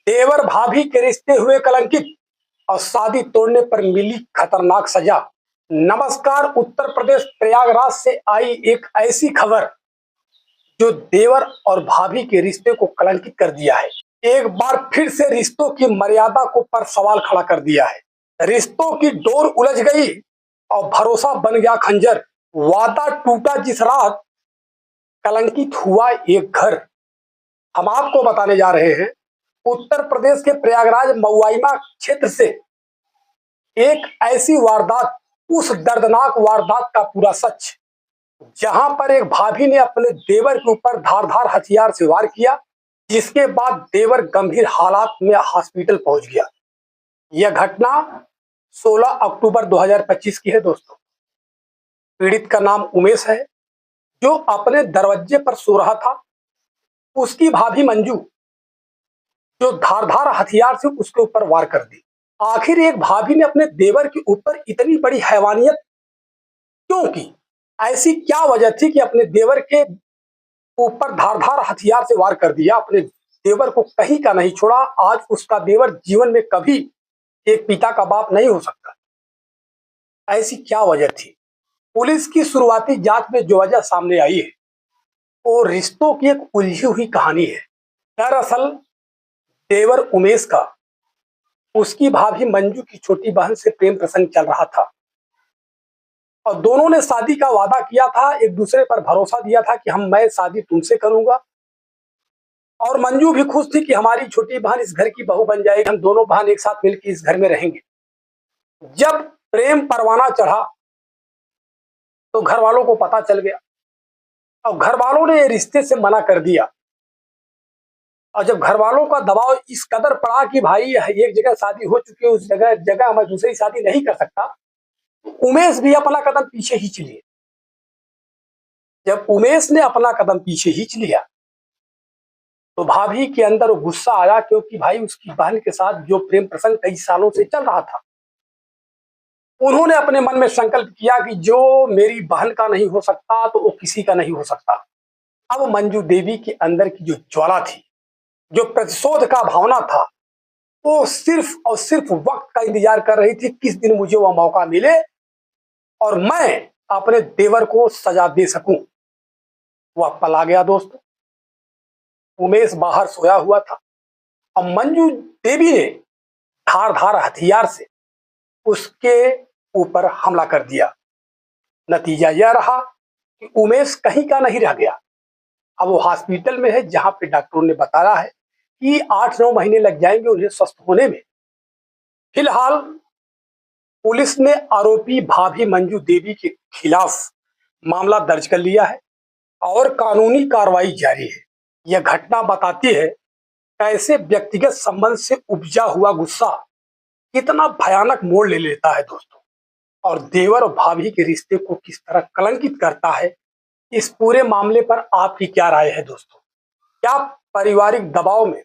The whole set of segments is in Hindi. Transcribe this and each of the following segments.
देवर भाभी के रिश्ते हुए कलंकित और शादी तोड़ने पर मिली खतरनाक सजा। नमस्कार, उत्तर प्रदेश प्रयागराज से आई एक ऐसी खबर जो देवर और भाभी के रिश्ते को कलंकित कर दिया है। एक बार फिर से रिश्तों की मर्यादा को पर सवाल खड़ा कर दिया है। रिश्तों की डोर उलझ गई और भरोसा बन गया खंजर। वादा टूटा जिस रात, कलंकित हुआ एक घर। हम आपको बताने जा रहे हैं उत्तर प्रदेश के प्रयागराज मऊआइमा क्षेत्र से एक ऐसी वारदात, उस दर्दनाक वारदात का पूरा सच, जहां पर एक भाभी ने अपने देवर के ऊपर धारदार हथियार से वार किया, जिसके बाद देवर गंभीर हालात में हॉस्पिटल पहुंच गया। यह घटना 16 अक्टूबर 2025 की है दोस्तों। पीड़ित का नाम उमेश है, जो अपने दरवाजे पर सो रहा था। उसकी भाभी मंजू, जो धारदार हथियार से उसके ऊपर वार कर दी। आखिर एक भाभी ने अपने देवर के ऊपर इतनी बड़ी हैवानियत क्यों की? ऐसी क्या वजह थी कि अपने देवर के ऊपर धारदार हथियार से वार कर दिया? अपने देवर को कहीं का नहीं छोड़ा। आज उसका देवर जीवन में कभी एक पिता का बाप नहीं हो सकता। ऐसी क्या वजह थी? पुलिस की शुरुआती जांच में जो वजह सामने आई है, वो रिश्तों की एक उलझी हुई कहानी है। दरअसल देवर उमेश का उसकी भाभी मंजू की छोटी बहन से प्रेम प्रसंग चल रहा था और दोनों ने शादी का वादा किया था। एक दूसरे पर भरोसा दिया था कि मैं शादी तुमसे करूंगा, और मंजू भी खुश थी कि हमारी छोटी बहन इस घर की बहू बन जाएगी, हम दोनों बहन एक साथ मिलकर इस घर में रहेंगे। जब प्रेम परवाना चढ़ा तो घर वालों को पता चल गया और घर वालों ने ये रिश्ते से मना कर दिया। और जब घर वालों का दबाव इस कदर पड़ा कि भाई एक जगह शादी हो चुकी है, उस जगह मैं दूसरी शादी नहीं कर सकता, उमेश भी अपना कदम पीछे खींच लिए। जब उमेश ने अपना कदम पीछे खींच लिया तो भाभी के अंदर गुस्सा आया, क्योंकि भाई उसकी बहन के साथ जो प्रेम प्रसंग कई सालों से चल रहा था, उन्होंने अपने मन में संकल्प किया कि जो मेरी बहन का नहीं हो सकता तो वो किसी का नहीं हो सकता। अब मंजू देवी के अंदर की जो ज्वाला थी, जो प्रतिशोध का भावना था, वो सिर्फ और सिर्फ वक्त का इंतजार कर रही थी, किस दिन मुझे वह मौका मिले और मैं अपने देवर को सजा दे सकूं। वह पल आ गया दोस्तों। उमेश बाहर सोया हुआ था और मंजू देवी ने धारदार हथियार से उसके ऊपर हमला कर दिया। नतीजा यह रहा कि उमेश कहीं का नहीं रह गया। अब वो हॉस्पिटल में है, जहां पे डॉक्टरों ने बताया है कि 8-9 महीने लग जाएंगे उन्हें स्वस्थ होने में। फिलहाल पुलिस ने आरोपी भाभी मंजू देवी के खिलाफ मामला दर्ज कर लिया है और कानूनी कार्रवाई जारी है। यह घटना बताती है कैसे व्यक्तिगत संबंध से उपजा हुआ गुस्सा कितना भयानक मोड़ ले लेता है दोस्तों, और देवर और भाभी के रिश्ते को किस तरह कलंकित करता है। इस पूरे मामले पर आपकी क्या राय है दोस्तों? क्या पारिवारिक दबाव में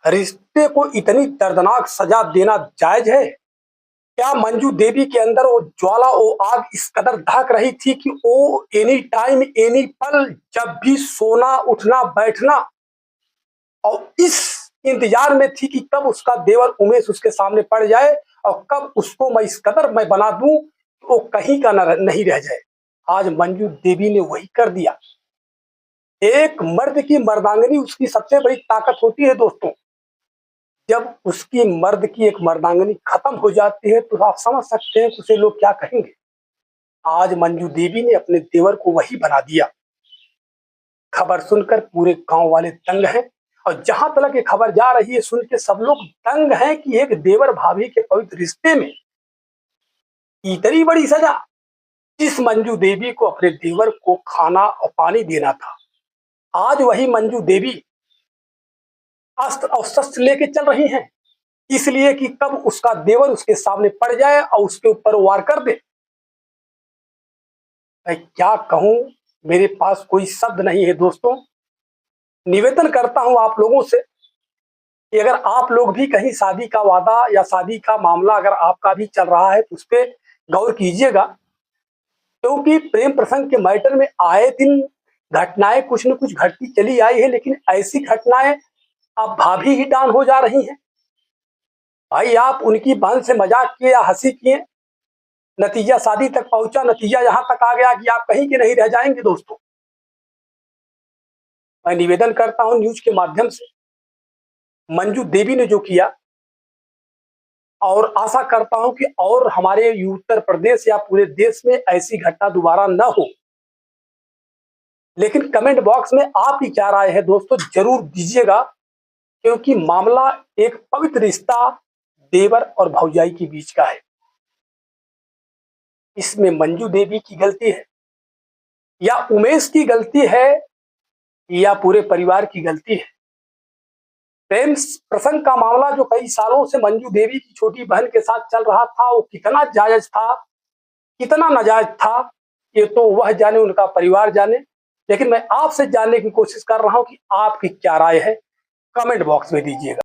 रिश्ते को इतनी दर्दनाक सजा देना जायज है? क्या मंजू देवी के अंदर वो ज्वाला, वो आग इस कदर दहक रही थी कि वो एनी टाइम एनी पल, जब भी सोना उठना बैठना और इस इंतजार में थी कि कब उसका देवर उमेश उसके सामने पड़ जाए और कब उसको मैं इस कदर मैं बना दूं कि वो कहीं का नहीं रह जाए। आज मंजू देवी ने वही कर दिया। एक मर्द की मर्दांगनी उसकी सबसे बड़ी ताकत होती है दोस्तों। जब उसकी मर्द की एक मर्दांगनी खत्म हो जाती है तो आप समझ सकते हैं उसे लोग क्या कहेंगे। आज मंजू देवी ने अपने देवर को वही बना दिया। खबर सुनकर पूरे गांव वाले दंग हैं, और जहां तक ये खबर जा रही है सुन के सब लोग दंग हैं कि एक देवर भाभी के पवित्र रिश्ते में इतनी बड़ी सजा। इस मंजू देवी को अपने देवर को खाना और पानी देना था, आज वही मंजू देवी अस्त्र और शस्त्र लेके चल रही हैं, इसलिए कि कब उसका देवर उसके सामने पड़ जाए और उसके ऊपर वार कर दे। मैं क्या कहूं, मेरे पास कोई शब्द नहीं है दोस्तों। निवेदन करता हूं आप लोगों से कि अगर आप लोग भी कहीं शादी का वादा या शादी का मामला अगर आपका भी चल रहा है तो उस पर गौर कीजिएगा, क्योंकि प्रेम प्रसंग के मैटर में आए दिन घटनाएं कुछ न कुछ घटती चली आई है, लेकिन ऐसी घटनाएं अब भाभी ही डॉन हो जा रही हैं। भाई आप उनकी बहन से मजाक किए या हंसी किए, नतीजा शादी तक पहुंचा, नतीजा यहां तक आ गया कि आप कहीं के नहीं रह जाएंगे। दोस्तों, मैं निवेदन करता हूं न्यूज के माध्यम से, मंजू देवी ने जो किया, और आशा करता हूं कि और हमारे उत्तर प्रदेश या पूरे देश में ऐसी घटना दोबारा न हो। लेकिन कमेंट बॉक्स में आपकी क्या राय है दोस्तों, जरूर दीजिएगा, क्योंकि मामला एक पवित्र रिश्ता देवर और भौजाई के बीच का है। इसमें मंजू देवी की गलती है या उमेश की गलती है या पूरे परिवार की गलती है। प्रेम प्रसंग का मामला जो कई सालों से मंजू देवी की छोटी बहन के साथ चल रहा था, वो कितना जायज था, कितना नाजायज था, ये तो वह जाने, उनका परिवार जाने। लेकिन मैं आपसे जानने की कोशिश कर रहा हूं कि आपकी क्या राय है, कमेंट बॉक्स में दीजिएगा।